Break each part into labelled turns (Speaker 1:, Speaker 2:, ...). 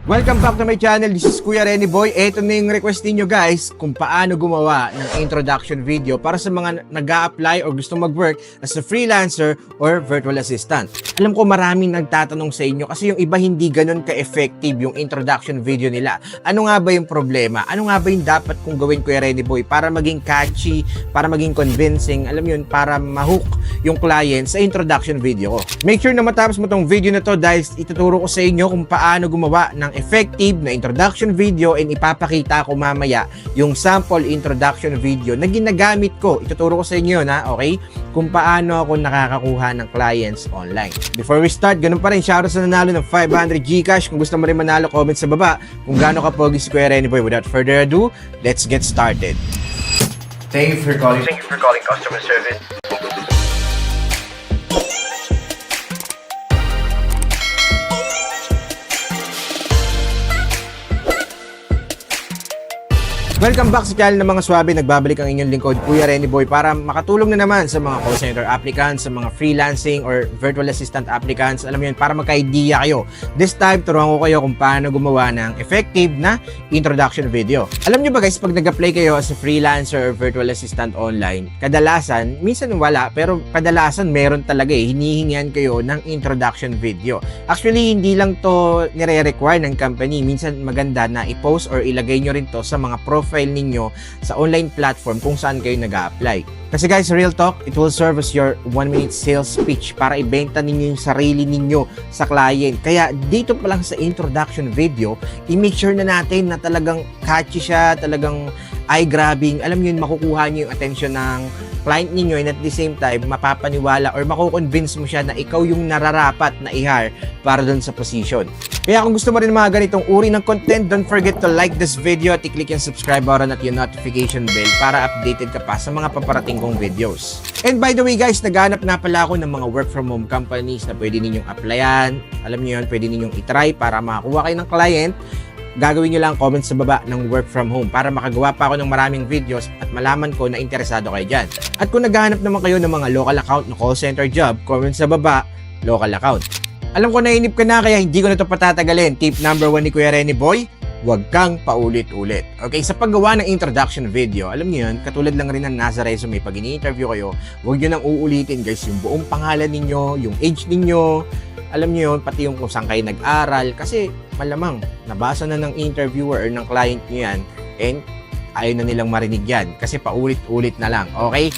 Speaker 1: Welcome back to my channel. This is Kuya Renny Boy. Ito na yung request niyo guys kung paano gumawa ng introduction video para sa mga nag-a-apply or gusto mag-work as a freelancer or virtual assistant. Alam ko maraming nagtatanong sa inyo kasi yung iba hindi ganun ka-effective yung introduction video nila. Ano nga ba yung problema? Ano nga ba yung dapat kong gawin, Kuya Renny Boy, para maging catchy, para maging convincing, alam yun, para ma-hook yung client sa introduction video ko. Make sure na matapos mo tong video na to dahil ituturo ko sa inyo kung paano gumawa ng effective na introduction video and ipapakita ko mamaya yung sample introduction video na ginagamit ko. Ituturo ko sa inyo na, okay, kung paano ako nakakakuha ng clients online. Before we start, ganun pa rin, shoutout sa nanalo ng 500 Gcash. Kung gusto mo rin manalo, comment sa baba kung gaano ka pogi si Kuya Renny Boy. Without further ado, let's get started. Thank you for calling customer service. Welcome back sa channel ng mga swabe. Nagbabalik ang inyong lingkod, Kuya Renny Boy, para makatulong na naman sa mga call center applicants, sa mga freelancing or virtual assistant applicants. Alam mo yun, para magka-idea kayo. This time, turuan ko kayo kung paano gumawa ng effective na introduction video. Alam nyo ba guys, pag nag-apply kayo as a freelancer or virtual assistant online, kadalasan, minsan wala, pero kadalasan meron talaga hinihingian kayo ng introduction video. Actually, hindi lang to nire-require ng company. Minsan maganda na i-post or ilagay nyo rin to sa mga profile ninyo sa online platform kung saan kayo nag-a-apply. Kasi guys, real talk, it will serve as your 1-minute sales pitch para ibenta ninyo yung sarili ninyo sa client. Kaya dito pa lang sa introduction video, i-make sure na natin na talagang catchy siya, talagang eye-grabbing. Alam niyo yun, makukuha niyo yung attention ng client ninyo and at the same time, mapapaniwala or makukonvince mo siya na ikaw yung nararapat na i-hire para dun sa position. Kaya kung gusto mo rin mga ganitong uri ng content, don't forget to like this video at i-click yung subscribe button at yung notification bell para updated ka pa sa mga paparating kong videos. And by the way guys, naghanap na pala ako ng mga work from home companies na pwede ninyong applyan. Alam niyo yun, pwede ninyong itry para makakuha kayo ng client. Gagawin nyo lang comment sa baba ng work from home para makagawa pa ako ng maraming videos at malaman ko na interesado kayo dyan. At kung naghahanap naman kayo ng mga local account na call center job, comment sa baba, local account. Alam ko nainip ka na kaya hindi ko na ito patatagalin. Tip number 1 ni Kuya Renny Boy, huwag kang paulit-ulit. Okay, sa paggawa ng introduction video, alam niyo yun, katulad lang rin ng nasa resume, pag ini-interview kayo, huwag nyo nang uulitin guys yung buong pangalan ninyo, yung age ninyo, alam niyo yun, pati yung kung saan kayo nag-aral, kasi malamang nabasa na ng interviewer or ng client nyo yan, and ayaw na nilang marinig yan, kasi paulit-ulit na lang, okay?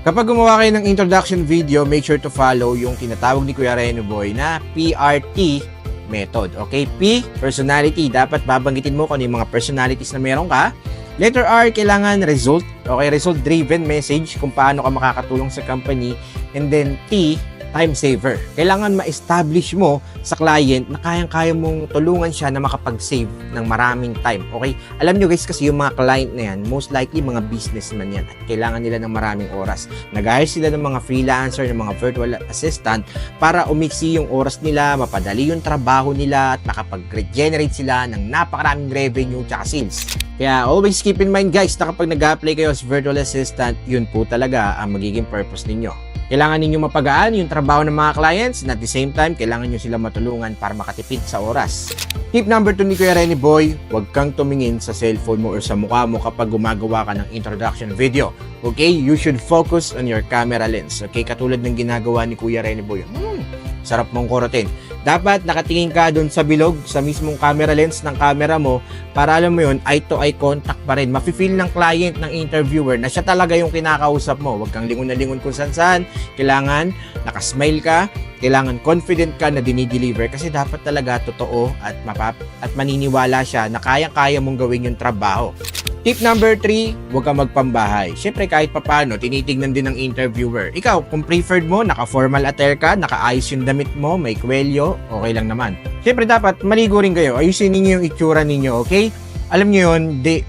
Speaker 1: Kapag gumawa kayo ng introduction video, make sure to follow yung tinatawag ni Kuya Renny Boy na PRT method. Okay? P, personality. Dapat babanggitin mo kung ano yung mga personalities na meron ka. Letter R, kailangan result. Okay? Result-driven message kung paano ka makakatulong sa company. And then T, time saver. Kailangan ma-establish mo sa client na kayang-kaya mong tulungan siya na makapag-save ng maraming time. Okay? Alam nyo guys, kasi yung mga client na yan, most likely mga businessman yan at kailangan nila ng maraming oras. Nag-hire sila ng mga freelancer, ng mga virtual assistant para umiksi yung oras nila, mapadali yung trabaho nila at makapag-regenerate sila ng napakaraming revenue at sales. Kaya always keep in mind guys na kapag nag-apply kayo as virtual assistant, yun po talaga ang magiging purpose ninyo. Kailangan ninyo mapagaan yung trabaho ng mga clients and at the same time, kailangan nyo sila matulungan para makatipid sa oras. Tip number 2 ni Kuya Renny Boy, huwag kang tumingin sa cellphone mo or sa mukha mo kapag gumagawa ka ng introduction video. Okay? You should focus on your camera lens. Okay? Katulad ng ginagawa ni Kuya Renny Boy. Sarap mong kurutin. Dapat nakatingin ka doon sa bilog, sa mismong camera lens ng camera mo para alam mo yun, eye-to-eye contact pa rin. Mafe-feel ng client, ng interviewer na siya talaga yung kinakausap mo. Huwag kang lingon na lingon kung saan-saan. Kailangan nakasmile ka, kailangan confident ka na dinideliver kasi dapat talaga totoo at maniniwala siya na kayang-kaya mong gawin yung trabaho. Tip number 3, huwag kang magpambahay. Siyempre kahit papano, tinitignan din ng interviewer. Ikaw, kung preferred mo, naka-formal attire ka, naka-ayos yung damit mo, may kwelyo, okay lang naman. Siyempre dapat maligo rin kayo. Ayusin ninyo yung itsura ninyo, okay? Alam nyo yun,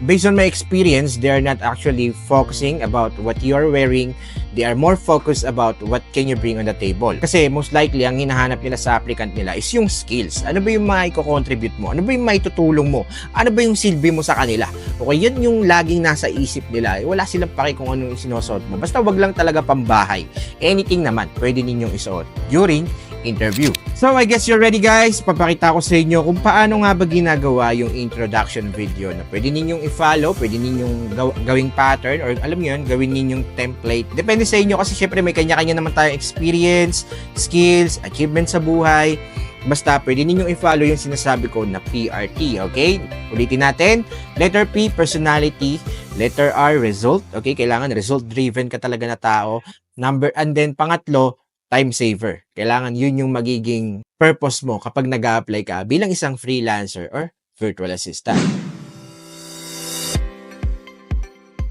Speaker 1: based on my experience, they are not actually focusing about what you are wearing. They are more focused about what can you bring on the table. Kasi most likely, ang hinahanap nila sa applicant nila is yung skills. Ano ba yung maiko-contribute mo? Ano ba yung maitutulong mo? Ano ba yung silbi mo sa kanila? Okay, yan yung laging nasa isip nila. Wala silang paki kung anong sinusuot mo. Basta wag lang talaga pambahay. Anything naman, pwede ninyong isuot during interview. So I guess you're ready guys. Papakita ko sa inyo kung paano nga ba ginagawa yung introduction video na pwede ninyong i-follow, pwede ninyong gawing pattern or alam niyo yun, gawin ninyong template. Depende sa inyo kasi syempre may kanya-kanya naman tayong experience, skills, achievements sa buhay. Basta pwede ninyong i-follow yung sinasabi ko na PRT, okay? Ulitin natin. Letter P, personality. Letter R, result. Okay, kailangan result-driven ka talaga na tao. And then pangatlo, time saver. Kailangan yun yung magiging purpose mo kapag nag-a-apply ka bilang isang freelancer or virtual assistant.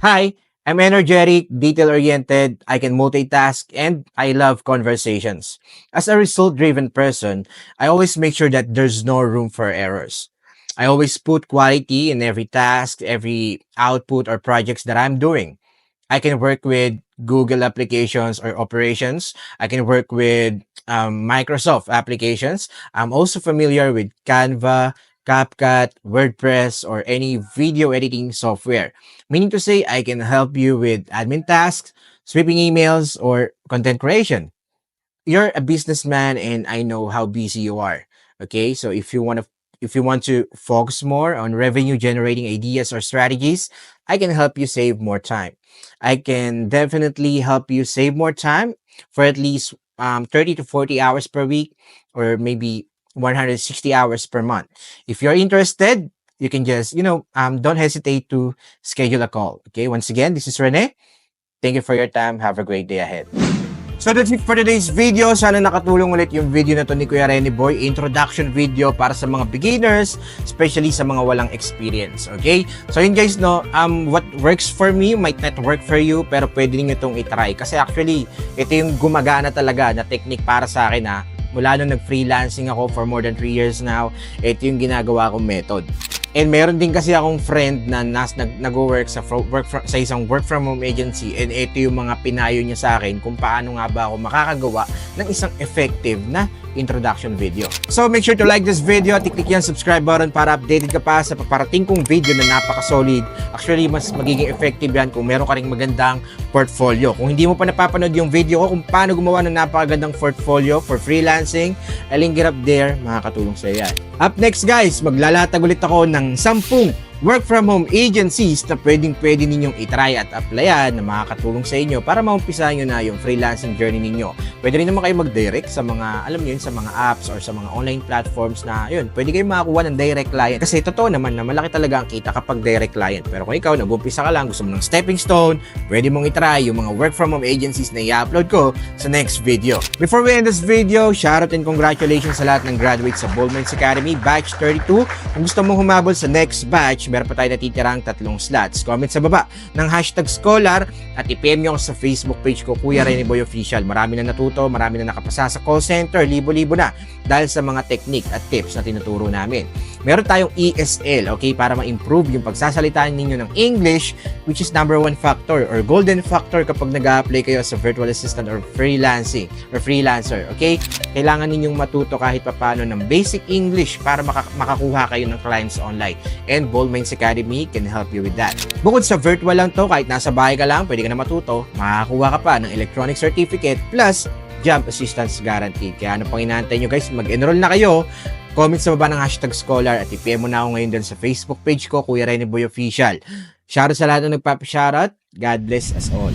Speaker 1: Hi, I'm energetic, detail-oriented, I can multitask, and I love conversations. As a result-driven person, I always make sure that there's no room for errors. I always put quality in every task, every output or projects that I'm doing. I can work with Google applications or operations. I can work with Microsoft applications. I'm also familiar with Canva, CapCut, WordPress, or any video editing software. Meaning to say, I can help you with admin tasks, sweeping emails, or content creation. You're a businessman and I know how busy you are. Okay, so if you want to focus more on revenue generating ideas or strategies, I can help you save more time. I can definitely help you save more time for at least 30 to 40 hours per week or maybe 160 hours per month. If you're interested, you can just, don't hesitate to schedule a call. Okay, once again, this is Rene. Thank you for your time. Have a great day ahead. So that's it for today's video. Sana nakatulong ulit yung video na to ni Kuya Rene Boy. Introduction video para sa mga beginners, especially sa mga walang experience. Okay? So yun guys, no, what works for me might not work for you, pero pwede niyo itong itry. Kasi actually, ito yung gumagana talaga na technique para sa akin ha. Mula nung nag-freelancing ako for more than 3 years now, ito yung ginagawa kong method. And meron din kasi akong friend na nag-work sa isang work from home agency, and ito yung mga pinayo niya sa akin kung paano nga ba ako makakagawa ng isang effective na introduction video. So make sure to like this video, click yung subscribe button para updated ka pa sa paparating kong video na napaka-solid. Actually, mas magiging effective yan kung meron ka ring magandang portfolio. Kung hindi mo pa napapanood yung video ko kung paano gumawa ng napakagandang portfolio for freelancing, I'll link it up there, makakatulong sa yan. Up next guys, maglalatag ulit ako ng 10 work from home agencies na pwede ninyong itry at applyan na makakatulong sa inyo para maumpisahan nyo na yung freelancing journey ninyo. Pwede rin naman kayo mag-direct sa mga, alam nyo yun, sa mga apps or sa mga online platforms na yun, pwede kayo makakuha ng direct client. Kasi totoo naman na malaki talaga ang kita kapag direct client. Pero kung ikaw, nag-umpisa ka lang, gusto mo ng stepping stone, pwede mong itry yung mga work from home agencies na i-upload ko sa next video. Before we end this video, shoutout and congratulations sa lahat ng graduates sa Boldminds Academy Batch 32. Kung gusto mong humabol sa next batch, meron pa tayo natitirang 3 slots. Comment sa baba ng #scholar at i-PM nyo ako sa Facebook page ko, Kuya Rene Boy Official. Marami na natuto, marami na nakapasa sa call center, libo-libo na dahil sa mga technique at tips na tinuturo namin. Meron tayong ESL, okay, para ma-improve yung pagsasalita ninyo ng English, which is number 1 factor or golden factor kapag nag-a-apply kayo sa virtual assistant or freelancing or freelancer, okay? Kailangan ninyong matuto kahit papaano ng basic English para makakuha kayo ng clients online. And Boldminds Academy can help you with that. Bukod sa virtual lang to, kahit nasa bahay ka lang, pwede ka na matuto, makakuha ka pa ng electronic certificate plus job assistance guaranteed. Kaya ano pang inaantay nyo guys, mag-enroll na kayo. Comment sa baba ng #scholar at i-PM mo na ako ngayon din sa Facebook page ko, Kuya Rene Boy Official. Shoutout sa lahat na nagpapa-shoutout. God bless us all.